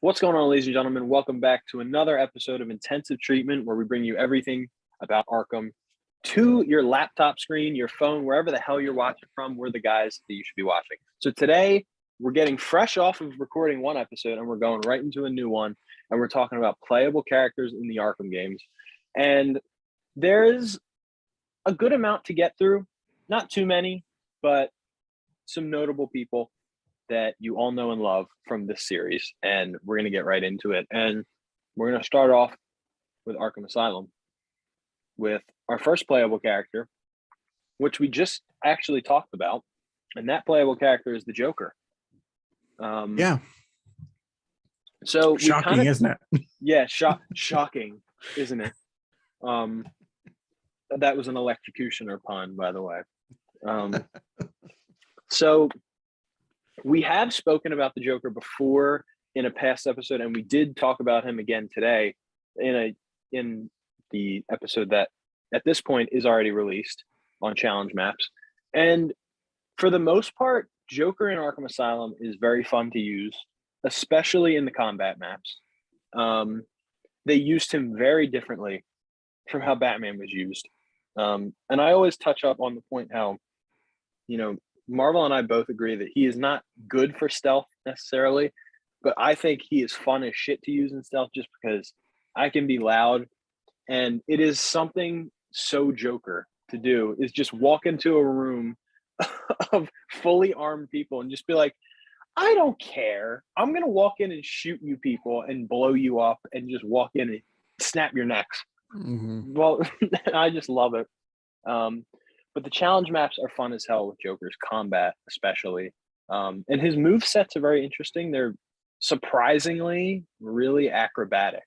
What's going on, ladies and gentlemen? Welcome back to another episode of Intensive Treatment, where we bring you everything about Arkham to your laptop screen, your phone, wherever the hell you're watching from. We're the guys that you should be watching. So today, we're getting fresh off of recording one episode, and we're going right into a new one, and we're talking about playable characters in the Arkham games. And there's a good amount to get through, not too many, but some notable people that you all know and love from this series, and we're going to get right into it. And we're going to start off with Arkham Asylum with our first playable character, which we just actually talked about, and that playable character is the Joker. Yeah. So shocking, isn't it? Yeah, shocking, isn't it? That was an electrocutioner pun, by the way. So we have spoken about the Joker before in a past episode, and we did talk about him again today in the episode that at this point is already released on challenge maps. And for the most part, Joker in Arkham Asylum is very fun to use, especially in the combat maps. They used him very differently from how Batman was used. And I always touch up on the point how, Marvel and I both agree that he is not good for stealth necessarily, but I think he is fun as shit to use in stealth just because I can be loud, and it is something so Joker to do is just walk into a room of fully armed people and just be like, I don't care. I'm going to walk in and shoot you people and blow you up and just walk in and snap your necks. Mm-hmm. Well, I just love it. But the challenge maps are fun as hell with Joker's combat, especially. And his move sets are very interesting. They're surprisingly really acrobatic.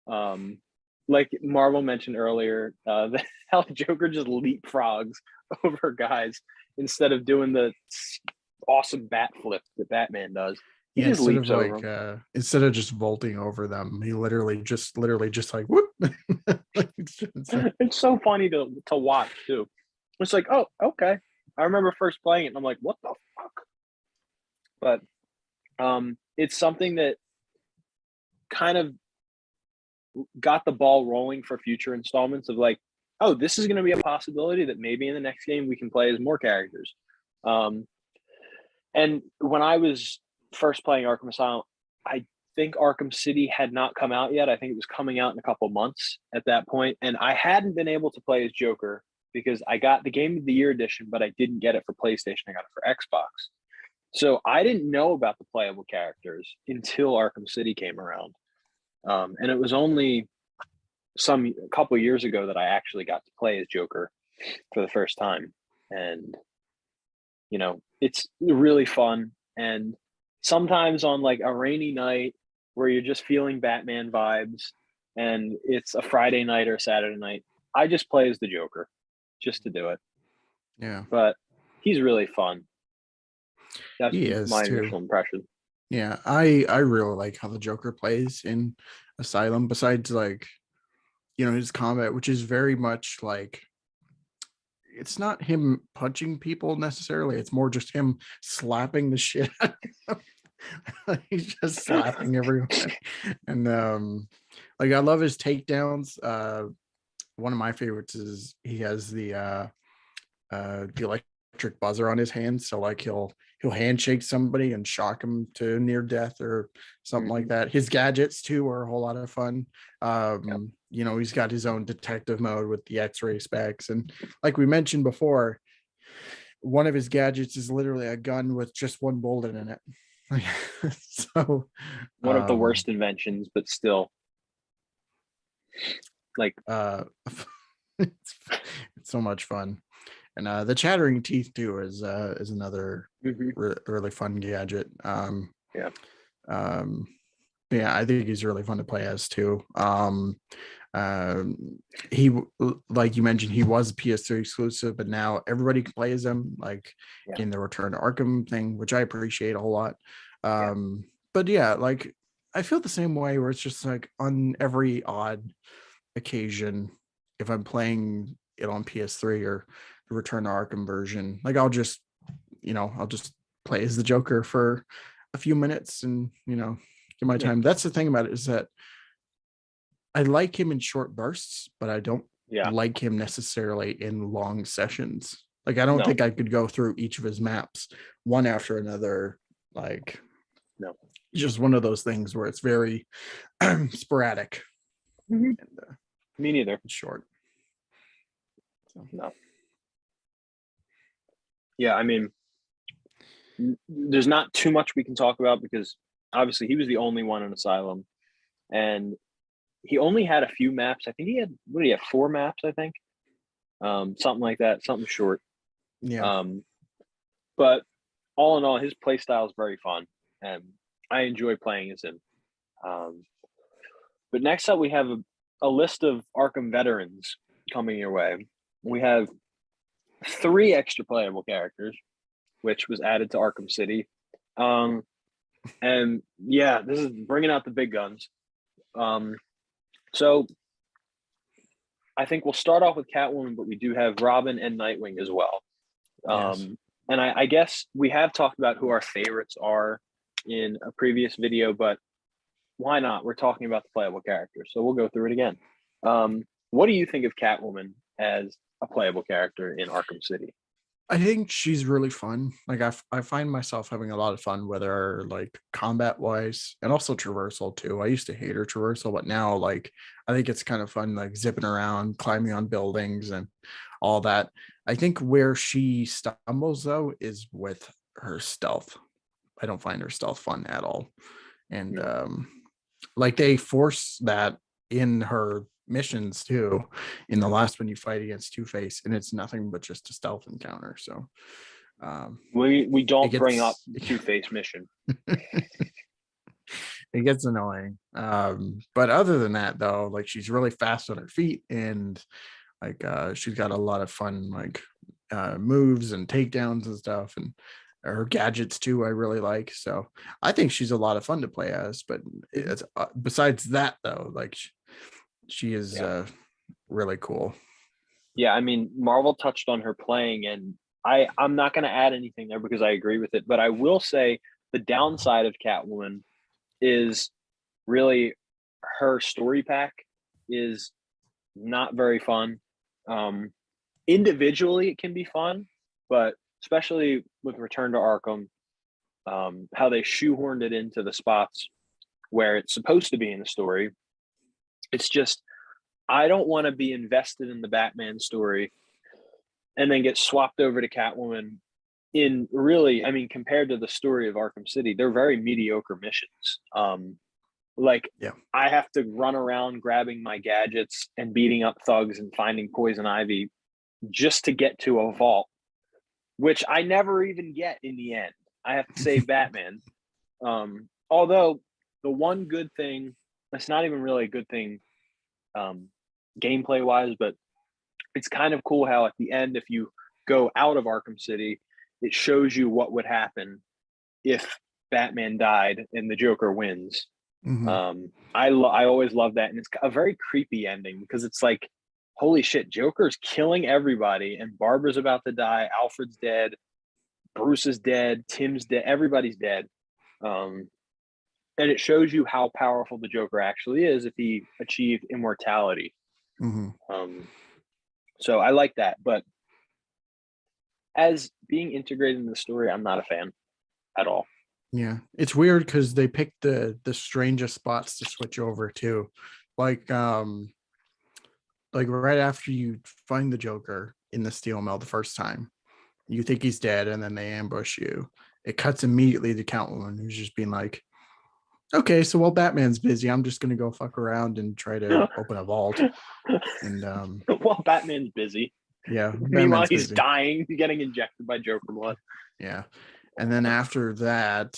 Like Marvel mentioned earlier, how Joker just leapfrogs over guys instead of doing the awesome bat flip that Batman does. He just leaps over them. Instead of just vaulting over them, he literally just like whoop. It's so funny to watch too. It's like, oh, okay. I remember first playing it and I'm like, what the fuck? But it's something that kind of got the ball rolling for future installments of like, oh, this is going to be a possibility that maybe in the next game we can play as more characters. And when I was first playing Arkham Asylum, I think Arkham City had not come out yet. I think it was coming out in a couple months at that point. And I hadn't been able to play as Joker because I got the Game of the Year edition, but I didn't get it for PlayStation. I got it for Xbox. So I didn't know about the playable characters until Arkham City came around. And it was only a couple years ago that I actually got to play as Joker for the first time. And, it's really fun. And sometimes on like a rainy night where you're just feeling Batman vibes and it's a Friday night or a Saturday night, I just play as the Joker just to do it. Yeah. But he's really fun. That's my too. initial impression. Yeah, I really like how the Joker plays in Asylum, besides like, his combat, which is very much like, it's not him punching people necessarily. It's more just him slapping the shit out of them. He's just slapping everyone. And like, I love his takedowns. One of my favorites is he has the electric buzzer on his hand. So like he'll handshake somebody and shock him to near death or something like that. His gadgets too are a whole lot of fun. He's got his own detective mode with the X-ray specs, and like we mentioned before, one of his gadgets is literally a gun with just one bullet in it. So one of the worst inventions, but still, like it's so much fun. And the chattering teeth too is another really fun gadget. I think he's really fun to play as too. He, like you mentioned, he was a PS3 exclusive, but now everybody can play as him, like in the Return to Arkham thing, which I appreciate a whole lot. But yeah, like I feel the same way, where it's just like on every odd occasion, if I'm playing it on PS3 or the Return to Arkham version, like I'll just play as the Joker for a few minutes and give my Yeah. time. That's the thing about it, is that I like him in short bursts, but I don't Yeah. like him necessarily in long sessions. Like, I don't No. think I could go through each of his maps one after another. Like, No. just one of those things where it's very sporadic and Me neither. short. So. No. Yeah, I mean, there's not too much we can talk about because obviously he was the only one in Asylum, and he only had a few maps. I think he had, what did he have, 4 maps, I think, something like that, something short. Yeah. But all in all, his play style is very fun, and I enjoy playing as him. But next up, we have a list of Arkham veterans coming your way. We have 3 extra playable characters, which was added to Arkham City. And yeah, this is bringing out the big guns. So I think we'll start off with Catwoman, but we do have Robin and Nightwing as well. Yes. And I guess we have talked about who our favorites are in a previous video, but why not? We're talking about the playable characters, so we'll go through it again. What do you think of Catwoman as a playable character in Arkham City? I think she's really fun. Like, I find myself having a lot of fun, whether like combat wise and also traversal too. I used to hate her traversal, but now like I think it's kind of fun, like zipping around, climbing on buildings and all that. I think where she stumbles though is with her stealth. I don't find her stealth fun at all. And No. like they force that in her missions too. In the last one, you fight against Two-Face, and it's nothing but just a stealth encounter. So We don't bring up gets the Two-Face mission. it gets annoying. But other than that, though, like she's really fast on her feet, and like she's got a lot of fun like moves and takedowns and stuff, and her gadgets too I really like. So I think she's a lot of fun to play as. But it's besides that though, like she is really cool. Yeah, I mean, Marvel touched on her playing, and I'm not going to add anything there because I agree with it. But I will say the downside of Catwoman is really her story pack is not very fun. Individually, it can be fun, but especially with Return to Arkham, how they shoehorned it into the spots where it's supposed to be in the story. It's just, I don't want to be invested in the Batman story and then get swapped over to Catwoman in really, I mean, compared to the story of Arkham City, they're very mediocre missions. Like Yeah. I have to run around grabbing my gadgets and beating up thugs and finding poison ivy just to get to a vault, which I never even get in the end. I have to save Batman. Although the one good thing, it's not even really a good thing gameplay wise, but it's kind of cool how at the end, if you go out of Arkham City, it shows you what would happen if Batman died and the Joker wins. I always love that, and it's a very creepy ending because it's like, holy shit, Joker's killing everybody, and Barbara's about to die, Alfred's dead, Bruce is dead, Tim's dead, everybody's dead. And it shows you how powerful the Joker actually is if he achieved immortality. So I like that, but as being integrated in the story, I'm not a fan at all. Yeah, it's weird because they picked the strangest spots to switch over to, like right after you find the Joker in the steel mill the first time, you think he's dead, and then they ambush you. It cuts immediately to Catwoman, who's just being like, "Okay, so while Batman's busy, I'm just gonna go fuck around and try to open a vault." And While Batman's busy, yeah, meanwhile Batman's he's busy. dying, getting injected by Joker blood. Yeah, and then after that,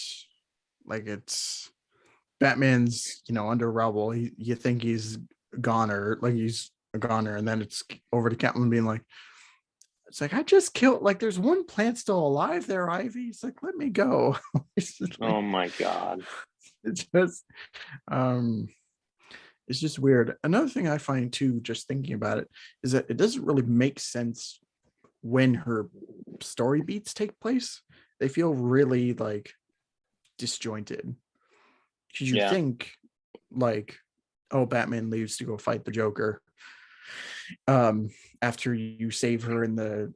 like it's Batman's, under rubble. You think he's goner, like he's a goner, and then it's over to Catwoman being like, "It's like I just killed. Like there's one plant still alive there, Ivy." It's like, "Let me go." Oh my god! It's just, um, it's just weird. Another thing I find too, just thinking about it, is that it doesn't really make sense when her story beats take place. They feel really like disjointed. Because you Yeah. think like, oh, Batman leaves to go fight the Joker after you save her in the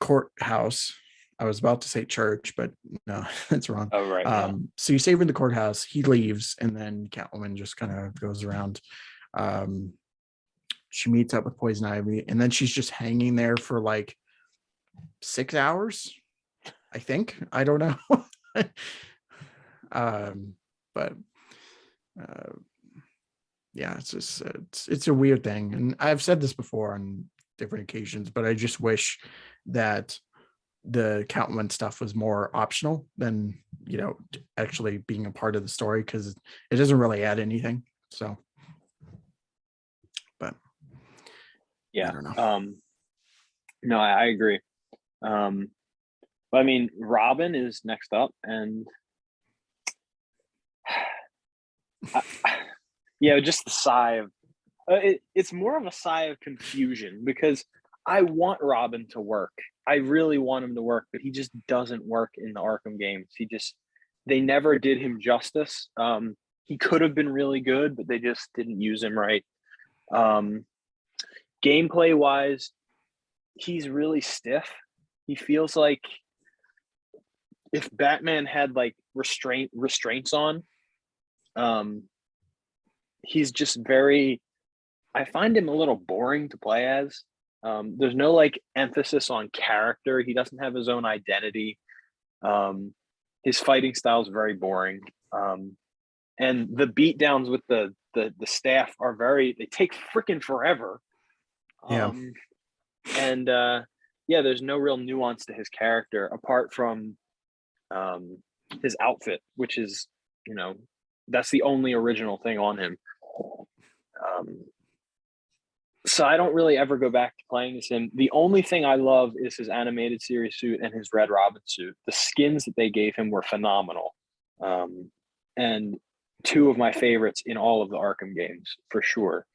courthouse. I was about to say church, but no, that's wrong. Oh, right. Yeah. So you save her in the courthouse, he leaves, and then Catwoman just kind of goes around. Um, she meets up with Poison Ivy, and then she's just hanging there for like 6 hours, I think. I don't know. But uh, yeah, it's just it's a weird thing, and I've said this before on different occasions, but I just wish that the Catwoman stuff was more optional than actually being a part of the story, because it doesn't really add anything. So, but I Yeah. don't know. No, I agree. But I mean, Robin is next up, and yeah, just the sigh of it's more of a sigh of confusion, because I want Robin to work. I really want him to work, but he just doesn't work in the Arkham games. They never did him justice. He could have been really good, but they just didn't use him right. Gameplay wise, he's really stiff. He feels like if Batman had like restraints on, he's just very. I find him a little boring to play as. There's no like emphasis on character. He doesn't have his own identity. His fighting style is very boring. And the beatdowns with the staff are they take freaking forever. Yeah. And yeah, there's no real nuance to his character apart from his outfit, which is, that's the only original thing on him. So I don't really ever go back to playing as him. The only thing I love is his animated series suit and his Red Robin suit. The skins that they gave him were phenomenal. And two of my favorites in all of the Arkham games, for sure.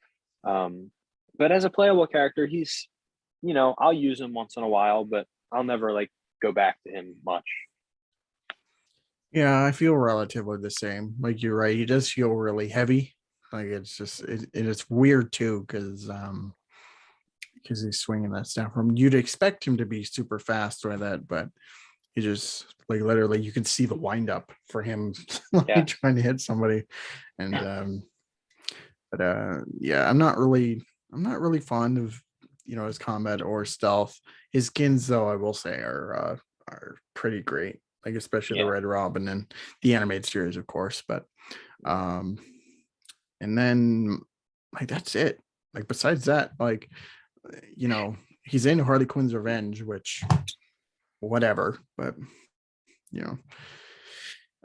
But as a playable character, he's, I'll use him once in a while, but I'll never like go back to him much. Yeah, I feel relatively the same. Like, you're right, he does feel really heavy. Like, it's just it's weird too, because he's swinging that staff from. You'd expect him to be super fast with it, but he just like literally you can see the wind up for him like trying to hit somebody. And but yeah, I'm not really fond of his combat or stealth. His skins, though, I will say are pretty great, like especially the Red Robin and the animated series, of course. But and then like that's it. Like besides that, like he's in Harley Quinn's Revenge, which whatever, but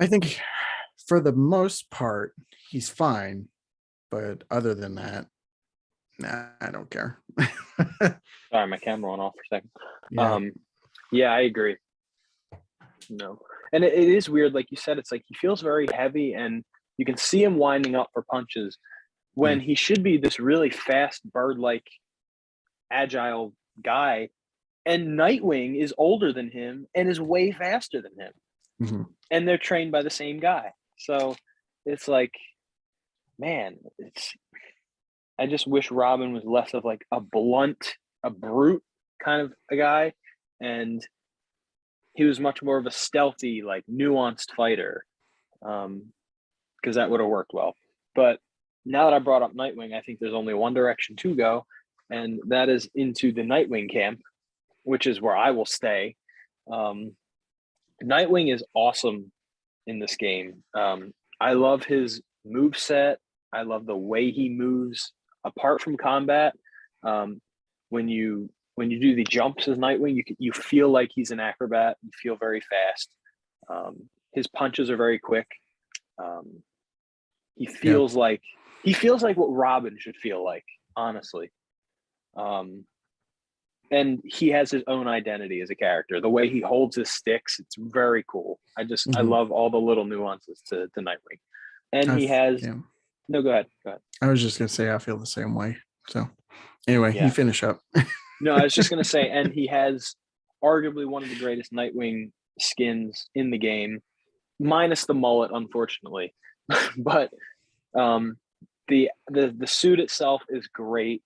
I think for the most part he's fine. But other than that, nah, I don't care. Sorry, my camera went off for a second. Yeah. Yeah, I agree. No, and it is weird, like you said. It's like he feels very heavy, and you can see him winding up for punches when he should be this really fast, bird-like, agile guy. And Nightwing is older than him and is way faster than him, and they're trained by the same guy. So it's like, man, I just wish Robin was less of like a blunt, a brute kind of a guy, and he was much more of a stealthy, like nuanced fighter, because that would have worked well. But now that I brought up Nightwing, I think there's only one direction to go, and that is into the Nightwing camp, which is where I will stay. Nightwing is awesome in this game. I love his move set. I love the way he moves. Apart from combat, when you do the jumps as Nightwing, you feel like he's an acrobat. You feel very fast. His punches are very quick. He feels like what Robin should feel like, honestly. And he has his own identity as a character. The way he holds his sticks, it's very cool. I love all the little nuances to Nightwing. And he has no, go ahead. I was just gonna say I feel the same way. So anyway, you finish up. No, I was just gonna say, and he has arguably one of the greatest Nightwing skins in the game. minus the mullet, unfortunately. But the suit itself is great.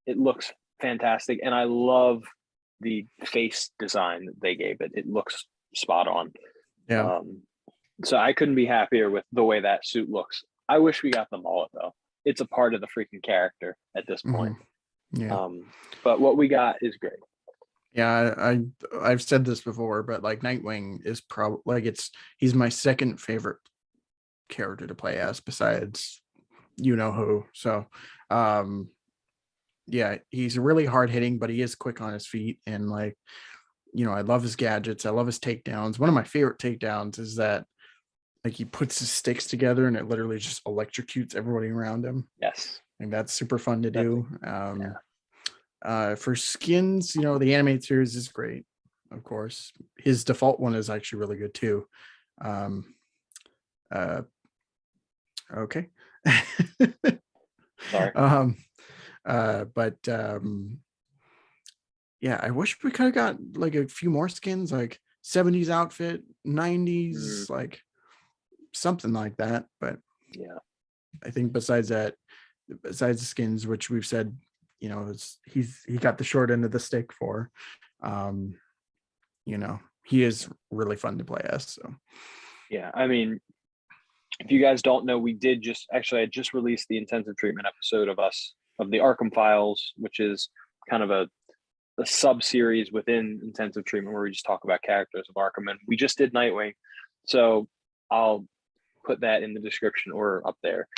It looks fantastic, and I love the face design that they gave it. It looks spot on. Yeah. So I couldn't be happier with the way that suit looks. I wish we got the mullet though. It's a part of the freaking character at this point. Yeah. But what we got is great. Yeah, I've said this before, but like Nightwing is probably like he's my second favorite character to play as besides you know who. So yeah, he's really hard hitting, but he is quick on his feet, and like, you know, I love his gadgets. I love his takedowns. One of my favorite takedowns is that like he puts his sticks together and it literally just electrocutes everybody around him. Yes. And that's super fun to do. For skins, you know, the animated series is great, of course. His default one is actually really good too. Okay. Sorry. But yeah, I wish we could have got like a few more skins, like 70s outfit, 90s, like something like that. But yeah, I think besides the skins, which we've said, you know, he got the short end of the stick for, you know, he is really fun to play as. So yeah, I mean, if you guys don't know, I just released the intensive treatment episode of the Arkham Files, which is kind of a sub series within intensive treatment where we just talk about characters of Arkham, and we just did Nightwing, so I'll put that in the description or up there.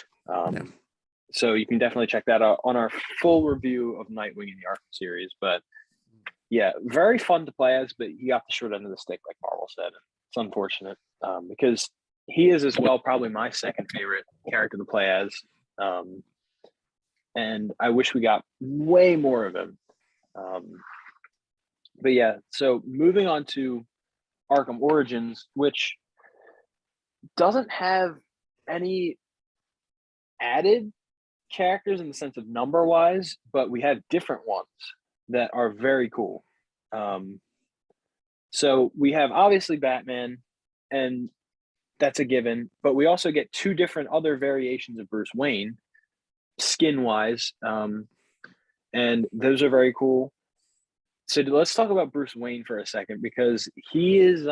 So you can definitely check that out on our full review of Nightwing in the Arkham series. But yeah, very fun to play as, but he got the short end of the stick, like Marvel said. It's unfortunate because he is as well probably my second favorite character to play as. And I wish we got way more of him. But yeah, so moving on to Arkham Origins, which doesn't have any added characters in the sense of number wise, but we have different ones that are very cool. So we have obviously Batman, and that's a given, but we also get two different other variations of Bruce Wayne skin wise. And those are very cool. So let's talk about Bruce Wayne for a second, because he is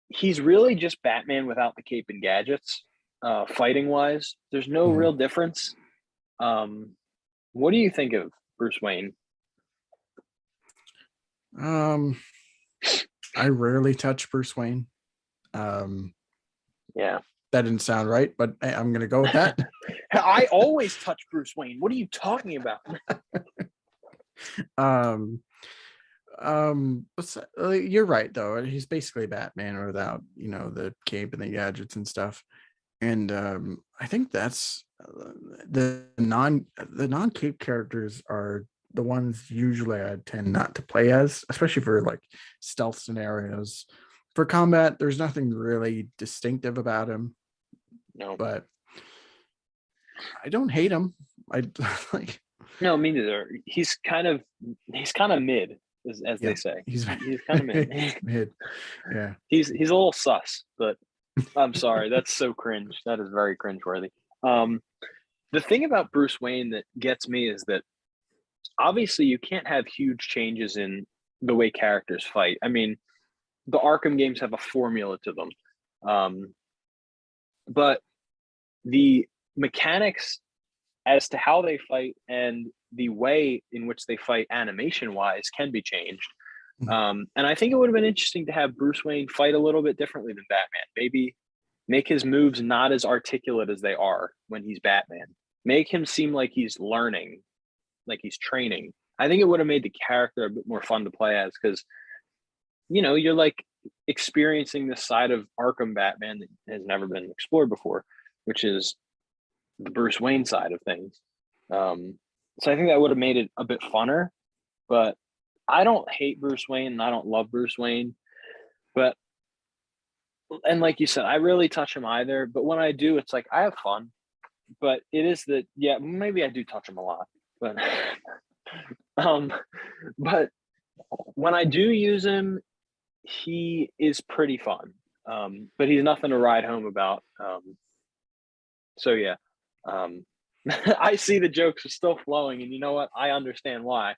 he's really just Batman without the cape and gadgets. Fighting wise, there's no real difference. What do you think of Bruce Wayne? I rarely touch Bruce Wayne. Yeah, that didn't sound right, but I'm gonna go with that. I always touch Bruce Wayne. What are you talking about? You're right though. He's basically Batman without, you know, the cape and the gadgets and stuff. And I think that's the non-cape characters are the ones usually I tend not to play as, especially for like stealth scenarios. For combat, there's nothing really distinctive about him. No, but I don't hate him. I like. No, me neither. He's kind of mid, as they say. He's kind of mid. Mid. Yeah. He's a little sus, but I'm sorry. That's so cringe. That is very cringeworthy. The thing about Bruce Wayne that gets me is that obviously you can't have huge changes in the way characters fight. I mean, the Arkham games have a formula to them. But the mechanics as to how they fight and the way in which they fight animation wise can be changed. And I think it would have been interesting to have Bruce Wayne fight a little bit differently than Batman. Maybe make his moves not as articulate as they are when he's Batman. Make him seem like he's learning, like he's training. I think it would have made the character a bit more fun to play as, because, you know, you're like experiencing this side of Arkham Batman that has never been explored before, which is the Bruce Wayne side of things. So I think that would have made it a bit funner. But I don't hate Bruce Wayne and I don't love Bruce Wayne. But, and like you said, I rarely touch him either. But when I do, it's like I have fun. But it is that, yeah, maybe I do touch him a lot. But but when I do use him, he is pretty fun, but he's nothing to ride home about. So yeah, I see the jokes are still flowing, and you know what? I understand why.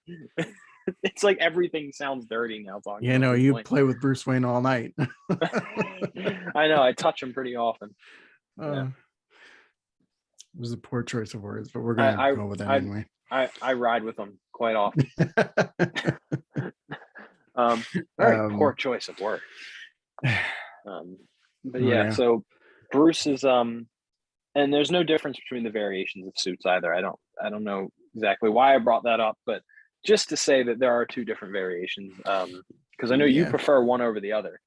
It's like everything sounds dirty now talking about Bruce you Wayne. play with Bruce Wayne all night. I know. I touch him pretty often. Yeah. It was a poor choice of words, but we're gonna go with that anyway. I ride with him quite often. Very poor choice of words. But yeah, so Bruce is and there's no difference between the variations of suits either. I don't know exactly why I brought that up, but just to say that there are two different variations. Because I know you prefer one over the other.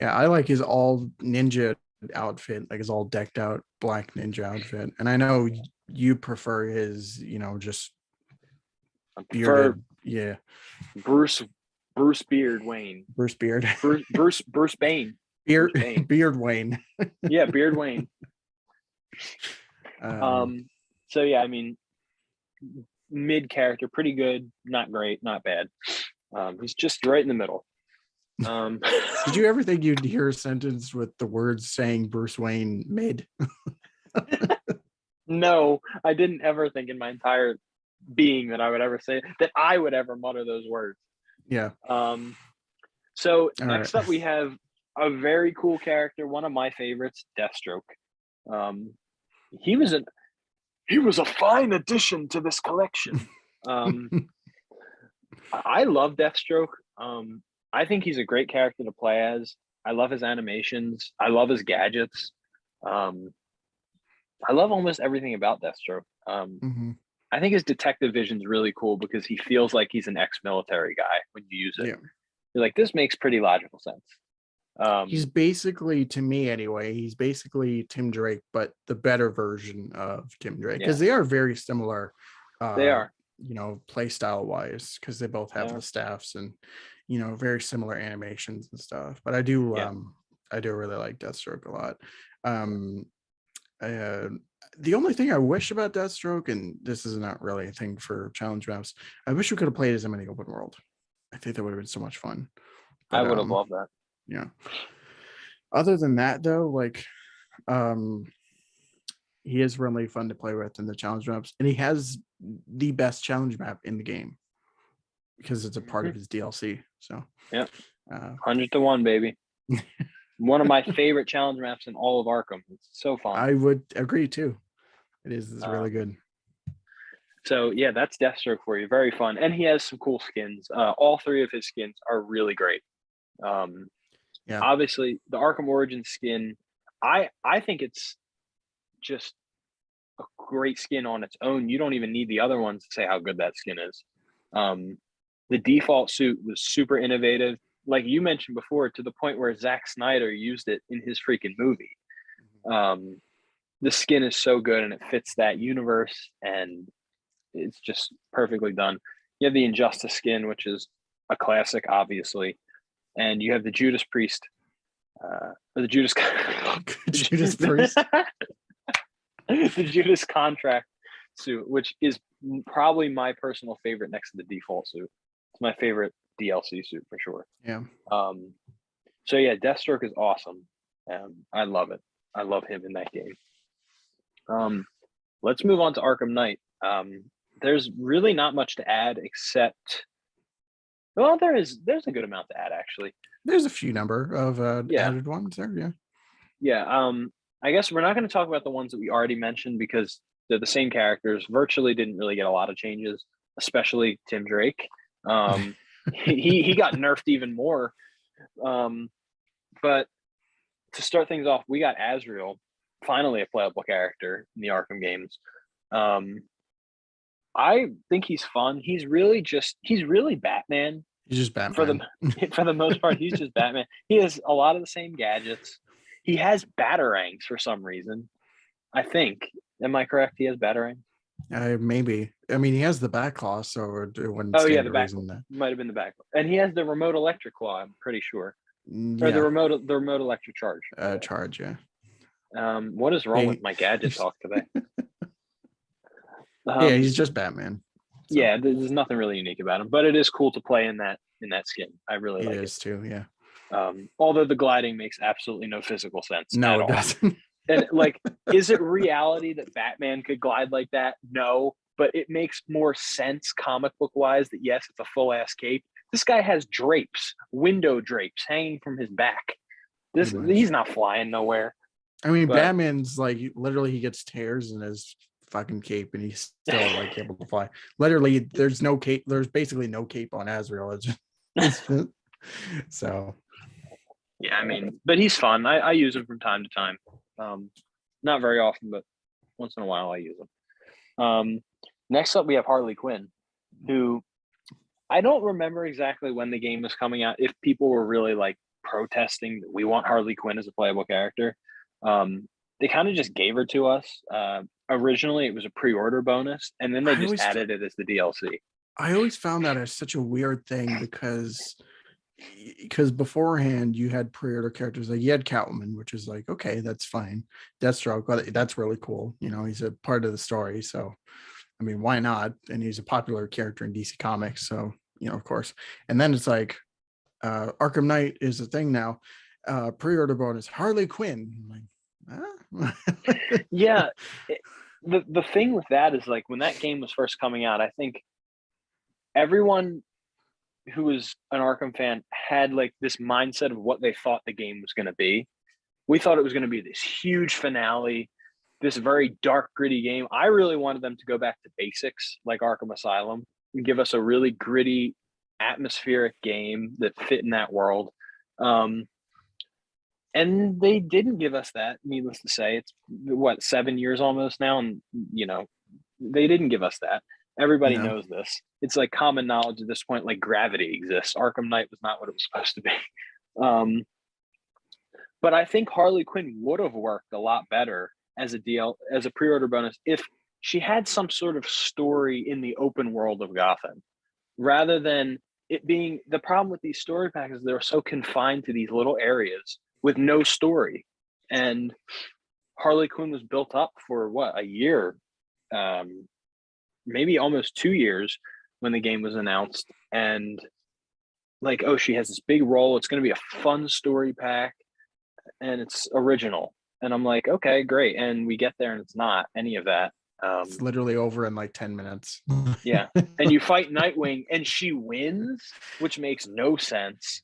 Yeah, I like his all ninja outfit, like his all decked out black ninja outfit, and I know you prefer his, just bearded. Yeah, Bruce Beard Wayne. Bruce Beard. Bruce Bane. Beard Wayne. Yeah, Beard Wayne. So yeah, I mean, mid character, pretty good, not great, not bad. He's just right in the middle. Did you ever think you'd hear a sentence with the words saying Bruce Wayne mid? No, I didn't ever think in my entire being that I would ever say that I would ever mutter those words. Yeah. So next up we have a very cool character, one of my favorites, Deathstroke. He was a fine addition to this collection. I love Deathstroke. I think he's a great character to play as. I love his animations. I love his gadgets. I love almost everything about Deathstroke. I think his detective vision is really cool because he feels like he's an ex-military guy when you use it. Yeah. You're like, this makes pretty logical sense. He's basically, to me anyway, he's basically Tim Drake, but the better version of Tim Drake, because they are very similar. They are, play style wise, because they both have the staffs and very similar animations and stuff. But I do really like Deathstroke a lot. The only thing I wish about Deathstroke, and this is not really a thing for challenge maps, I wish we could have played as him in the open world. I think that would have been so much fun. But, I would have loved that. Yeah. Other than that, though, he is really fun to play with in the challenge maps, and he has the best challenge map in the game because it's a part of his DLC. So yeah, 100-1, baby. One of my favorite challenge maps in all of Arkham. It's so fun. I would agree too. It's really good. So yeah, that's Deathstroke for you. Very fun, and he has some cool skins. All three of his skins are really great. Obviously the Arkham Origins skin, I think it's just a great skin on its own. You don't even need the other ones to say how good that skin is. The default suit was super innovative, like you mentioned before, to the point where Zack Snyder used it in his freaking movie. The skin is so good and it fits that universe, and it's just perfectly done. You have the Injustice skin, which is a classic, obviously. And you have the Judas Priest, the Judas Priest, the Judas Contract suit, which is probably my personal favorite next to the default suit. It's my favorite DLC suit for sure. Yeah. So yeah, Deathstroke is awesome. I love it. I love him in that game. Let's move on to Arkham Knight. There's really not much to add except. Well, there's a good amount to add, actually. There's a few number of added ones there, yeah. Yeah, I guess we're not going to talk about the ones that we already mentioned because they're the same characters. Virtually didn't really get a lot of changes, especially Tim Drake. He got nerfed even more. But to start things off, we got Azrael, finally a playable character in the Arkham games. I think he's fun. He's really Batman. He's just Batman. For the most part, he's just Batman. He has a lot of the same gadgets. He has batarangs for some reason. I think. Am I correct? He has batarang? Maybe. I mean, he has the back claw, so it wouldn't. The back might have been the back, and he has the remote electric claw. I'm pretty sure, or the remote electric charge. Charge, yeah. What is wrong with my gadget talk today? Yeah, he's just Batman. So. Yeah, there's nothing really unique about him, but it is cool to play in that skin. I really like it. It is too, yeah. Although the gliding makes absolutely no physical sense No, at it all. doesn't. And like, is it reality that Batman could glide like that? No, but it makes more sense comic book wise that yes, it's a full ass cape. This guy has drapes, window drapes hanging from his back. He's not flying nowhere. I mean, But Batman's like literally he gets tears in his fucking cape and he's still like able to fly. Literally, there's no cape. There's basically no cape on Azrael. So yeah, I mean, but he's fun. I use him from time to time. Not very often, but once in a while I use him. Next up, we have Harley Quinn, who I don't remember exactly when the game was coming out. If people were really like protesting that we want Harley Quinn as a playable character, they kind of just gave her to us. Originally, it was a pre-order bonus, and then they just added it as the DLC. I always found that as such a weird thing because beforehand you had pre-order characters like you had Catwoman, which is like, okay, that's fine. Deathstroke, that's really cool. You know, he's a part of the story, so I mean, why not? And he's a popular character in DC Comics, so you know, of course. And then it's like Arkham Knight is a thing now. Pre-order bonus Harley Quinn. I'm like, huh? Yeah, the thing with that is like when that game was first coming out, I think everyone who was an Arkham fan had like this mindset of what they thought the game was going to be. We thought it was going to be this huge finale, this very dark, gritty game. I really wanted them to go back to basics like Arkham Asylum and give us a really gritty, atmospheric game that fit in that world. And they didn't give us that, needless to say. It's what, 7 years almost now, and you know, they didn't give us that. Everybody No. knows this. It's like common knowledge at this point, like gravity exists. Arkham Knight was not what it was supposed to be. But I think Harley Quinn would have worked a lot better as a pre-order bonus if she had some sort of story in the open world of Gotham, rather than it being the problem with these story packs is they're so confined to these little areas with no story. And Harley Quinn was built up for what, a year, maybe almost 2 years when the game was announced. And like, oh, she has this big role. It's going to be a fun story pack and it's original. And I'm like, okay, great. And we get there and it's not any of that. It's literally over in like 10 minutes. Yeah. And you fight Nightwing and she wins, which makes no sense.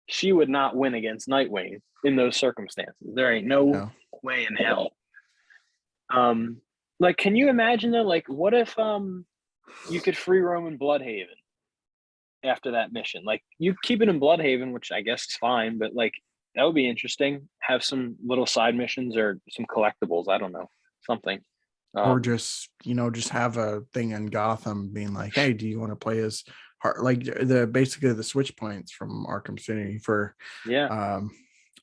She would not win against Nightwing in those circumstances. There ain't no way in hell. Like, can you imagine though? Like, what if you could free roam in Bloodhaven after that mission? Like, you keep it in Bloodhaven, which I guess is fine, but like that would be interesting. Have some little side missions or some collectibles. I don't know, something. Or just, you know, just have a thing in Gotham being like, hey, do you want to play as like basically the switch points from Arkham City for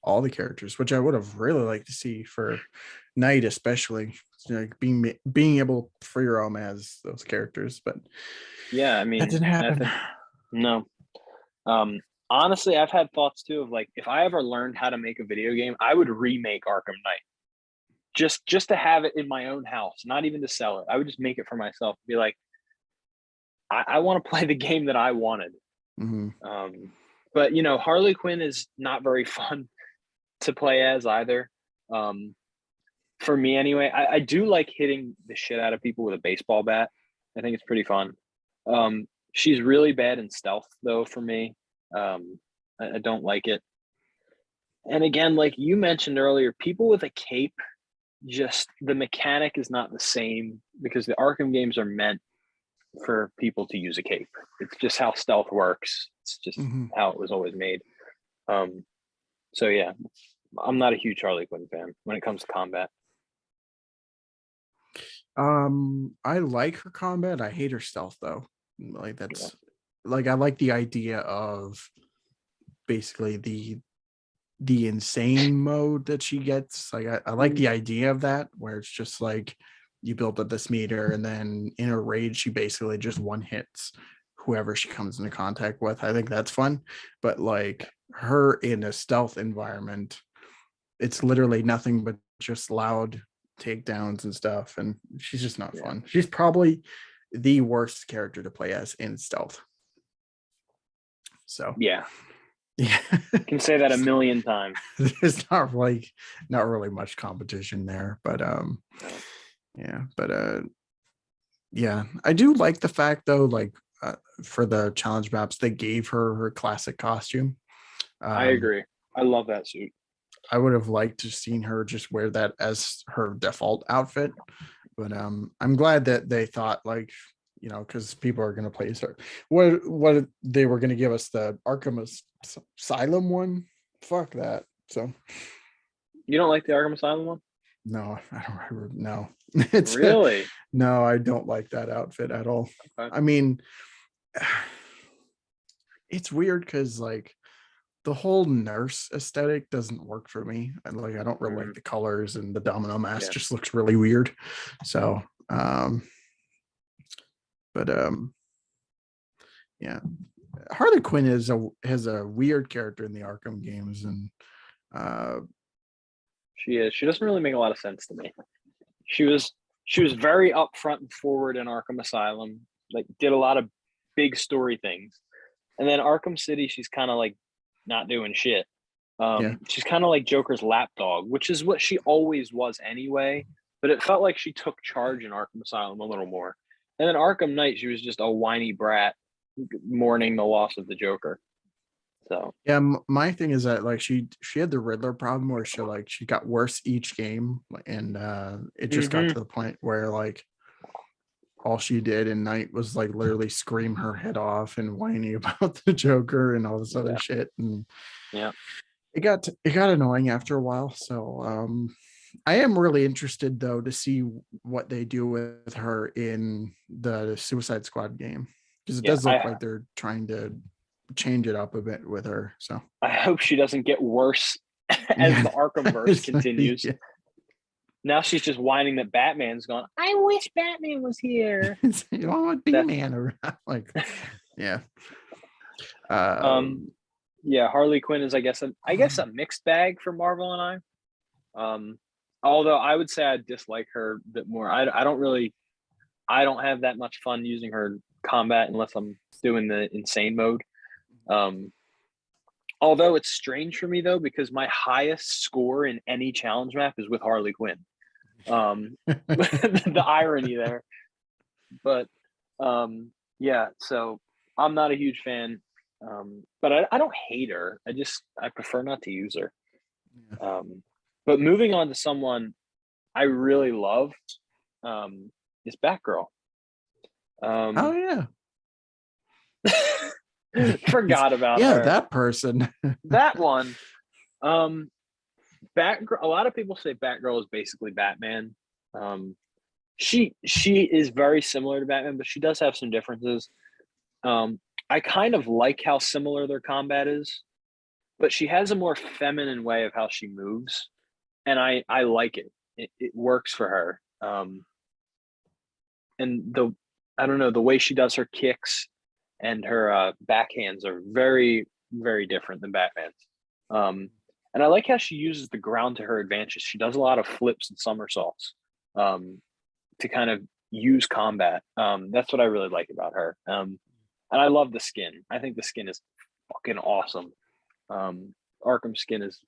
all the characters, which I would have really liked to see for Knight, especially, like being able to free roam as those characters. But yeah, I mean, that didn't happen. No. Honestly, I've had thoughts too of like, if I ever learned how to make a video game, I would remake Arkham Knight. Just to have it in my own house, not even to sell it. I would just make it for myself. Be like, I want to play the game that I wanted. Mm-hmm. But you know, Harley Quinn is not very fun to play as either. For me anyway, I do like hitting the shit out of people with a baseball bat. I think it's pretty fun. She's really bad in stealth though for me. I don't like it. And again, like you mentioned earlier, people with a cape, just the mechanic is not the same because the Arkham games are meant for people to use a cape. It's just how stealth works. It's just how it was always made. So yeah, I'm not a huge Harley Quinn fan when it comes to combat. I like her combat. I hate her stealth though. Like that's like I like the idea of basically the insane mode that she gets. Like I like the idea of that, where it's just like you build up this meter and then in a rage she basically just one hits whoever she comes into contact with. I think that's fun. But like her in a stealth environment, it's literally nothing but just loud takedowns and stuff, and she's just not fun. She's probably the worst character to play as in stealth. So yeah, Yeah. Can say that a million times. There's not really much competition there, but No. yeah, but yeah, I do like the fact though, like for the challenge maps, they gave her classic costume. I Um, agree. I love that suit. I would have liked to seen her just wear that as her default outfit, but I'm glad that they thought like, because people are gonna play her. What they were gonna give us the Arkham Asylum one? Fuck that. So You don't like the Arkham Asylum one? no, I don't. No, it's Really? no, I don't like that outfit at all. Okay. I mean, it's weird because like the whole nurse aesthetic doesn't work for me. And like I don't really like Mhm. the colors, and the domino mask Yeah. just looks really weird. So but yeah. Harley Quinn has a weird character in the Arkham games, and uh She is. She doesn't really make a lot of sense to me. She was she was very upfront and forward in Arkham Asylum. Like did a lot of big story things. And then Arkham City, she's kind of like not doing shit. yeah. She's kind of like Joker's lapdog, which is what she always was anyway. But it felt like she took charge in Arkham Asylum a little more. And then Arkham Knight, she was just a whiny brat mourning the loss of the Joker. So Yeah, my thing is that like she had the Riddler problem where she got worse each game, and it just got to mm-hmm. the point where like all she did in Night was like literally scream her head off and whining about the Joker and all this other Yeah. shit, and Yeah. it got annoying after a while. So I am really interested though to see what they do with her in the Suicide Squad game, because it Yeah. does look like they're trying to change it up a bit with her. So I hope she doesn't get worse as yeah. the Arkham verse continues. Yeah. Now she's just whining that Batman's gone. I wish Batman was here. You want B-Man around, like, yeah. Um, yeah, Harley Quinn is, I guess, a mixed bag for Marvel and I. Although I would say I dislike her a bit more. I don't have that much fun using her combat unless I'm doing the insane mode. Um, although it's strange for me though because my highest score in any challenge map is with Harley Quinn. The irony there, but yeah. So I'm not a huge fan, but I don't hate her. I prefer not to use her. But moving on to someone I really love is Batgirl. Oh Um, yeah. forgot about Yeah, her. that person. That one. Um, Batgirl. A lot of people say Batgirl is basically Batman. Um, she is very similar to Batman, but she does have some differences. I kind of like how similar their combat is, but she has a more feminine way of how she moves, and I like it. It works for her. And I don't know, the way she does her kicks and her backhands are very very different than Batman's. And I like how she uses the ground to her advantage. She does a lot of flips and somersaults to kind of use combat. That's what I really like about her. And I love the skin. I think the skin is fucking awesome. Arkham skin is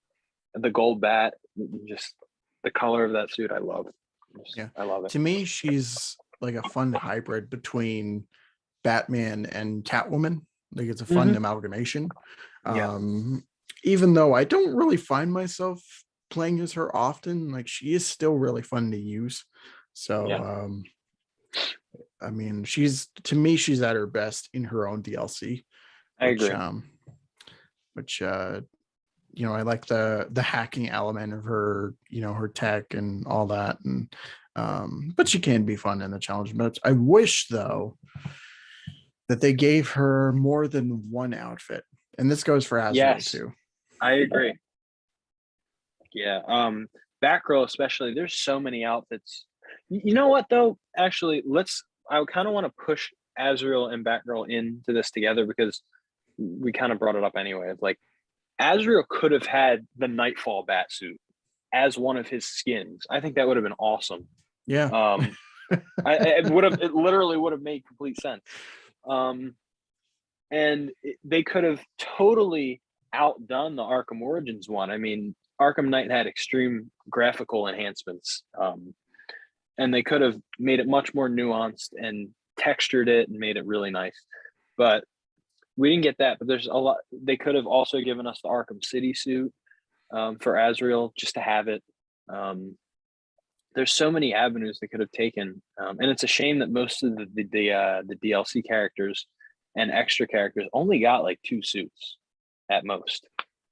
the gold bat, just the color of that suit. I love. Yeah. I love it. To me, she's like a fun hybrid between Batman and Catwoman. Like it's a fun amalgamation. Yeah. Even though I don't really find myself playing as her often, like she is still really fun to use. So Yeah. I mean, to me, she's at her best in her own DLC, I which agree. which I like the hacking element of her, her tech and all that, and but she can be fun in the challenge modes. I wish though that they gave her more than one outfit, and this goes for Azrael Yes, too. I agree. Yeah. Batgirl especially. There's so many outfits. You know what though? Actually, I kind of want to push Azrael and Batgirl into this together because we kind of brought it up anyway. It's like Azrael could have had the Nightfall bat suit as one of his skins. I think that would have been awesome. Yeah. It literally would have made complete sense. And they could have totally outdone the Arkham Origins one. I mean, Arkham Knight had extreme graphical enhancements, and they could have made it much more nuanced and textured it and made it really nice. But we didn't get that. But there's a lot. They could have also given us the Arkham City suit for Azrael just to have it. There's so many avenues they could have taken, and it's a shame that most of the DLC characters and extra characters only got like 2 suits at most,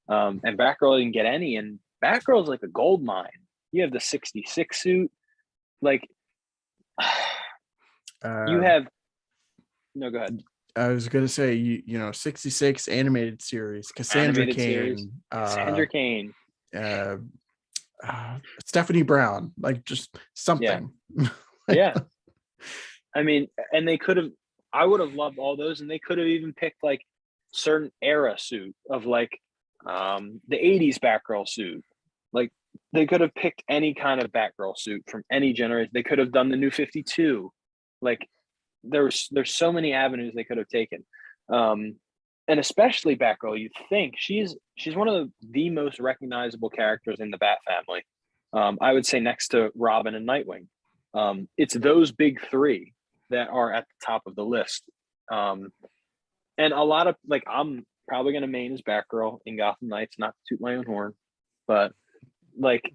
and Batgirl didn't get any. And Batgirl's like a gold mine. You have the 66 suit, like you have. No, go ahead. I was gonna say, 66 animated series, Cassandra Animated series, Cain, Cassandra Cain. Stephanie Brown, like just something. Yeah. I mean, and they could have. I would have loved all those, and they could have even picked like certain era suit of like the 80s Batgirl suit. Like they could have picked any kind of Batgirl suit from any generation. They could have done the New 52. Like there's so many avenues they could have taken. And especially Batgirl, you think she's one of the most recognizable characters in the Bat family. I would say next to Robin and Nightwing. It's those big 3 that are at the top of the list. And a lot of like, I'm probably going to main as Batgirl in Gotham Knights, not to toot my own horn, but like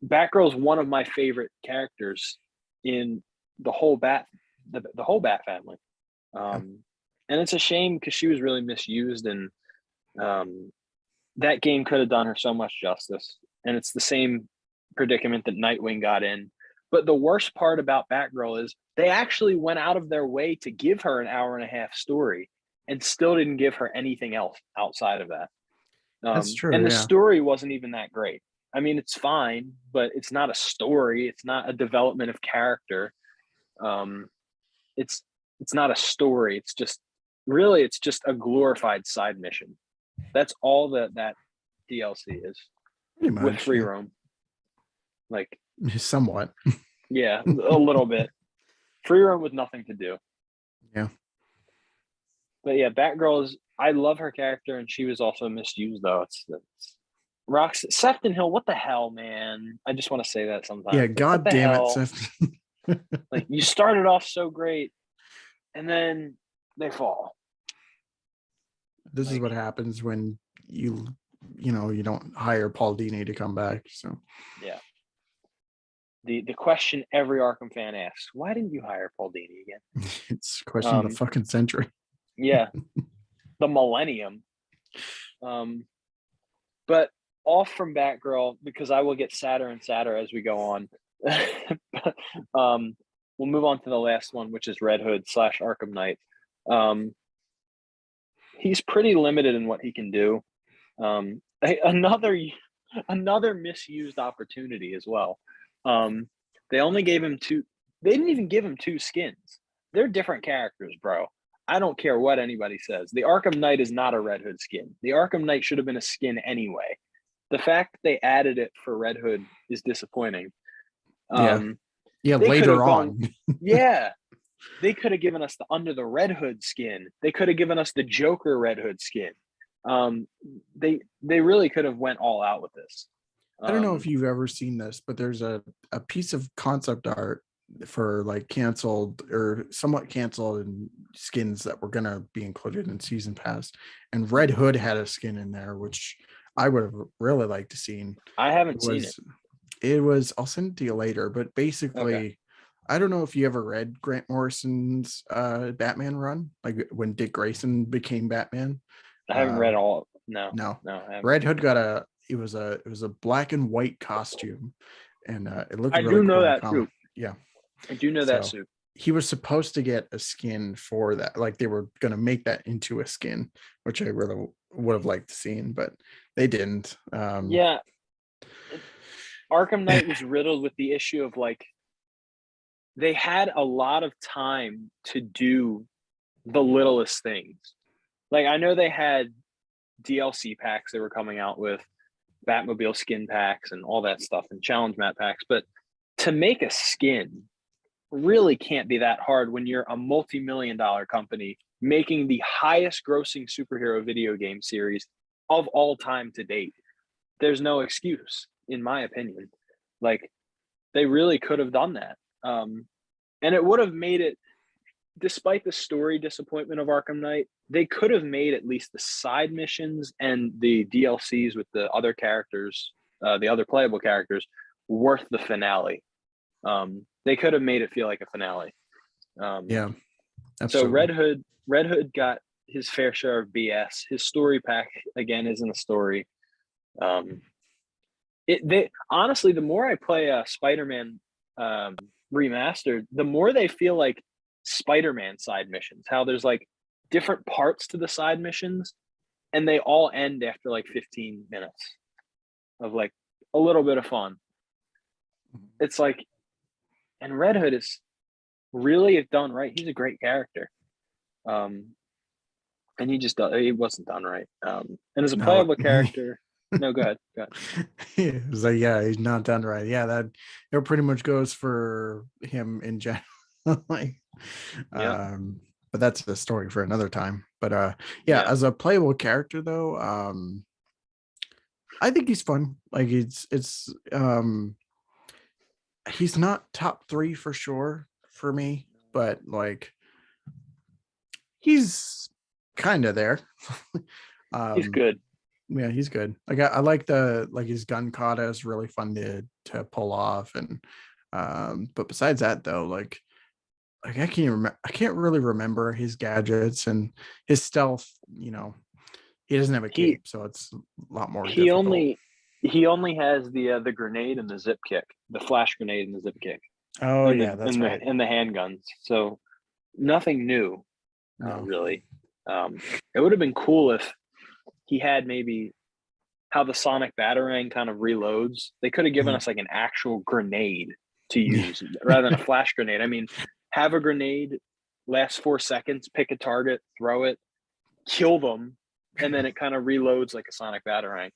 Batgirl is one of my favorite characters in the whole the whole Bat family. And it's a shame because she was really misused, and that game could have done her so much justice. And it's the same predicament that Nightwing got in. But the worst part about Batgirl is they actually went out of their way to give her an hour and a half story and still didn't give her anything else outside of that. That's true. And the story wasn't even that great. I mean, it's fine, but it's not a story. It's not a development of character. It's not a story. It's just a glorified side mission. That's all that DLC is. Pretty much, with free roam. Like somewhat. Yeah, a little bit. Free roam with nothing to do. Yeah. But yeah, Batgirl is. I love her character, and she was also misused though. It's Sefton Hill. What the hell, man? I just want to say that sometimes. Yeah, God damn it, Sefton. Like you started off so great, and then they fall. This is what happens when you don't hire Paul Dini to come back. So yeah. The question every Arkham fan asks: why didn't you hire Paul Dini again? It's a question of the fucking century. Yeah, the millennium. But off from Batgirl, because I will get sadder and sadder as we go on. We'll move on to the last one, which is Red Hood / Arkham Knight. He's pretty limited in what he can do. Another misused opportunity as well. They only gave him 2. They didn't even give him 2 skins. They're different characters, bro. I don't care what anybody says. The Arkham Knight is not a Red Hood skin. The Arkham Knight should have been a skin anyway. The fact that they added it for Red Hood is disappointing. Yeah, later on. Yeah. They could have given us the Under the Red Hood skin. They could have given us the Joker Red Hood skin. They really could have went all out with this. I don't know if you've ever seen this, but there's a piece of concept art for like canceled or somewhat canceled and skins that were going to be included in season pass, and Red Hood had a skin in there, which I would have really liked to seen. I haven't seen it. It was, I'll send it to you later, but basically, okay. I don't know if you ever read Grant Morrison's Batman run, like when Dick Grayson became Batman. I haven't read all. No. Red Hood got it was a black and white costume, and it looked. I really do know cool that too. Yeah, I do know that suit. He was supposed to get a skin for that. Like they were going to make that into a skin, which I really would have liked to seen, but they didn't. Yeah. Arkham Knight was riddled with the issue of like, they had a lot of time to do the littlest things. Like I know they had DLC packs they were coming out with, Batmobile skin packs and all that stuff, and challenge map packs, but to make a skin really can't be that hard when you're a multi-million-dollar company making the highest grossing superhero video game series of all time to date. There's no excuse, in my opinion. Like, they really could have done that. And it would have made it, despite the story disappointment of Arkham Knight, they could have made at least the side missions and the DLCs with the other characters, the other playable characters, worth the finale. They could have made it feel like a finale. Yeah, so absolutely. Red Hood got his fair share of BS. His story pack again isn't a story. They honestly, the more I play Spider-Man remastered, the more they feel like Spider-Man side missions. How there's like different parts to the side missions, and they all end after like 15 minutes of like a little bit of fun. It's like, and Red Hood is really, if done right, he's a great character. And he wasn't done right. And as a No. playable character, no, go ahead. Go ahead. It was like, yeah, he's not done right. Yeah, that it pretty much goes for him in general. Like, Yeah, but that's the story for another time. But yeah, yeah. as a playable character though, I think he's fun. Like he's not top 3 for sure for me, but like he's kind of there. He's um good. yeah, he's good. Like I like the like his gun kata is really fun to pull off. And but besides that though, like I can't really remember his gadgets and his stealth. He doesn't have a He cape, so it's a lot more he difficult. only he only has the grenade and the zip kick, the flash grenade and the zip kick, Oh and yeah, that's right. the handguns. So nothing new, No. really. It would have been cool if he had maybe how the sonic batarang kind of reloads. They could have given Mhm. us like an actual grenade to Yeah. use rather than a flash grenade. I mean, have a grenade, last 4 seconds, pick a target, throw it, kill them, and then it kind of reloads like a sonic batarang.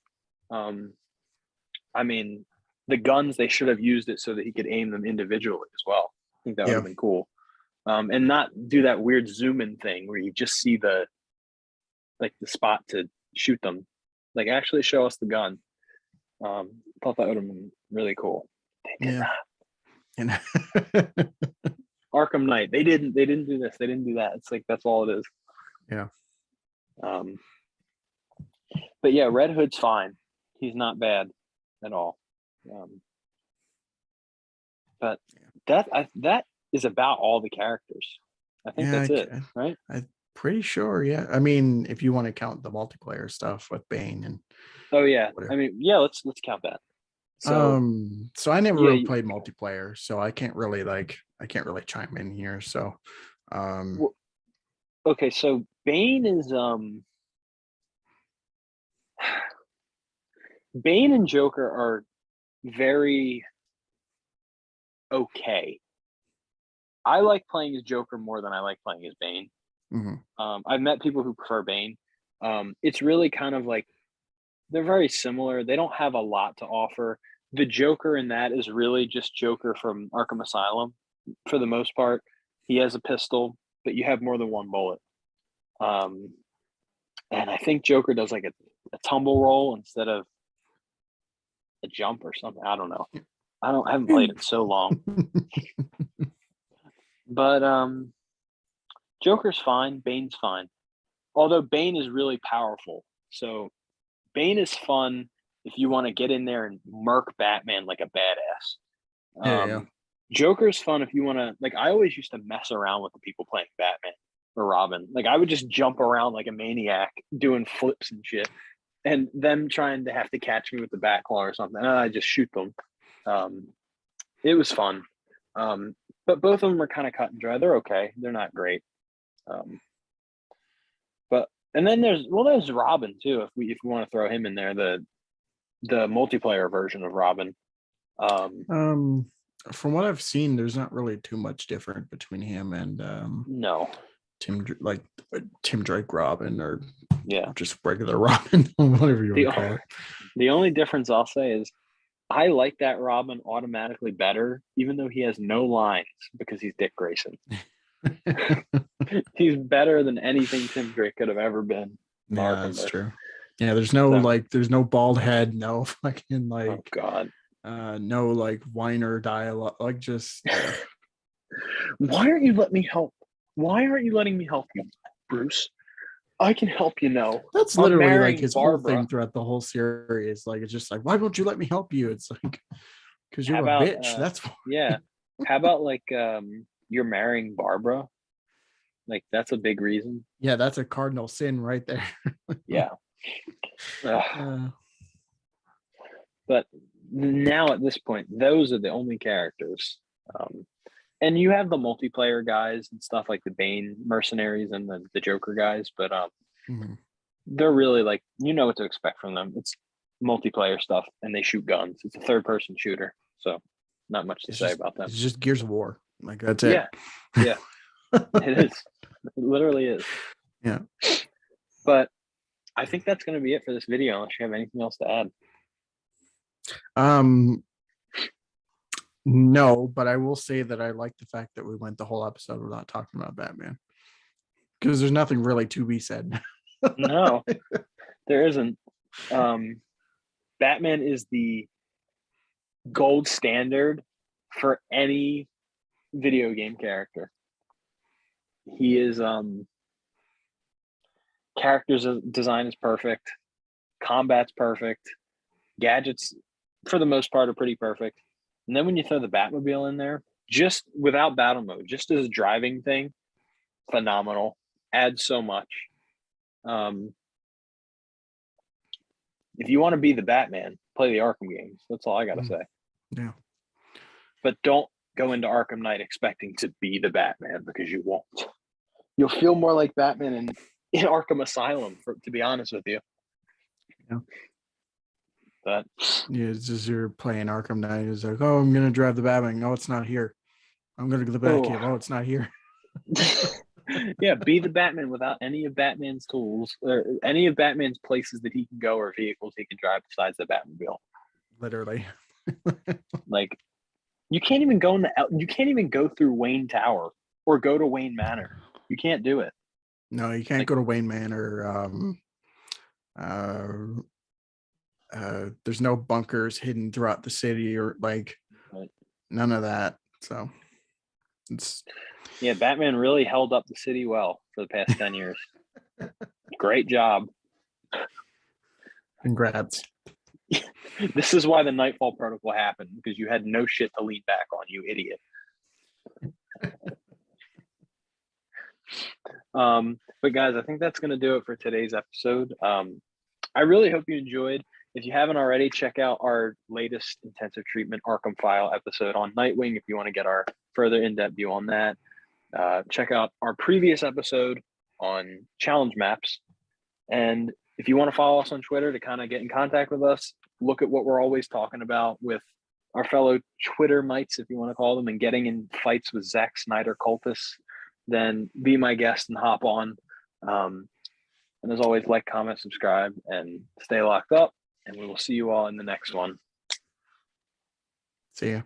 I mean, the guns, they should have used it so that he could aim them individually as well. I think that would Yeah. have been cool. And not do that weird zoom in thing where you just see the spot to shoot them. Like, actually show us the gun. Thought that would have been really cool. They did Yeah. not. And Arkham Knight. They didn't do this. They didn't do that. It's like that's all it is. yeah. Um, but yeah, Red Hood's fine. He's not bad at all. But that is about all the characters. I think Yeah, that's it, right? I'm pretty sure. Yeah. I mean, if you want to count the multiplayer stuff with Bane and Oh yeah. I whatever. mean, yeah. Let's count that. So So I never yeah. really played multiplayer, so I can't really chime in here. So um Okay. So Bane is Bane and Joker are very okay. I like playing as Joker more than I like playing as Bane. mhm. I've met people who prefer Bane. It's really kind of like they're very similar. They don't have a lot to offer. The Joker in that is really just Joker from Arkham Asylum for the most part. He has a pistol, but you have more than one bullet. Um, and I think Joker does like a tumble roll instead of a jump or something. I don't know. I haven't played it so long. But Joker's fine, Bane's fine. Although Bane is really powerful. So Bane is fun if you want to get in there and murk Batman like a badass. Yeah, yeah. Joker's fun if you want to, like, I always used to mess around with the people playing Batman or Robin. Like, I would just jump around like a maniac doing flips and shit, and them trying to have to catch me with the bat claw or something. And I just shoot them. It was fun. But both of them are kind of cut and dry. They're okay. They're not great. Um, but and then there's Robin too. If we want to throw him in there, the multiplayer version of Robin. Um, um from what I've seen, there's not really too much different between him and no, Tim Drake Robin, or yeah. just regular Robin, whatever you want The to call the only difference I'll say is I like that Robin automatically better, even though he has no lines because he's Dick Grayson. it. He's better than anything Tim Drake could have ever been in the Yeah, that's Arkhamverse. true. Yeah, there's no So- like, there's no bald head, no fucking Oh like, God. no like whiner dialogue, like just Why aren't you letting me help? Why aren't you letting me help you, Bruce? I can help you now. that's I'm literally like marrying his whole Barbara. thing throughout the whole series. Like it's just like, why won't you let me help you? It's like, because you're How a about, bitch. That's why. Yeah. How about like you're marrying Barbara? Like that's a big reason. Yeah, that's a cardinal sin right there. Yeah. Ugh. Uh, But now at this point, those are the only characters. And you have the multiplayer guys and stuff like the Bane mercenaries and the Joker guys, but mhm. they're really like, you know what to expect from them. It's multiplayer stuff and they shoot guns. It's a third person shooter. So not much to say about them. It's just Gears of War. Like that's Yeah. it. Yeah. It is. It literally is. Yeah. But I think that's going to be it for this video, unless you have anything else to add. No, but I will say that I like the fact that we went the whole episode without talking about Batman, because there's nothing really to be said. No, there isn't. Batman is the gold standard for any video game character. He is characters design is perfect, combat's perfect, gadgets for the most part are pretty perfect. And then when you throw the Batmobile in there, just without battle mode, just as a driving thing, phenomenal. Adds so much. If you want to be the Batman, play the Arkham games. That's all I got to say. Yeah. But don't go into Arkham Knight expecting to be the Batman, because you won't. You'll feel more like Batman in Arkham Asylum, to be honest with you. Yeah. But Yeah, it's just you're playing Arkham Knight. It's like, oh, I'm gonna drive the Batman. No, it's not here. I'm gonna go to the Batcave. Oh, it's not here. yeah, be the Batman without any of Batman's tools or any of Batman's places that he can go or vehicles he can drive besides the Batmobile. Literally. Like you can't even go through Wayne Tower or go to Wayne Manor. You can't do it. No, you can't go to Wayne Manor. There's no bunkers hidden throughout the city or like Right. none of that. So it's Yeah, Batman really held up the city well for the past 10 years. Great job. congrats. This is why the Nightfall Protocol happened, because you had no shit to lean back on, you idiot. But guys, I think that's going to do it for today's episode. I really hope you enjoyed. If you haven't already, check out our latest intensive treatment Arkham File episode on Nightwing if you want to get our further in-depth view on that. Check out our previous episode on challenge maps. And if you want to follow us on Twitter to kind of get in contact with us, look at what we're always talking about with our fellow Twitter mites, if you want to call them, and getting in fights with Zack Snyder cultists, then be my guest and hop on. And as always, like, comment, subscribe, and stay locked up. And we will see you all in the next one. See ya.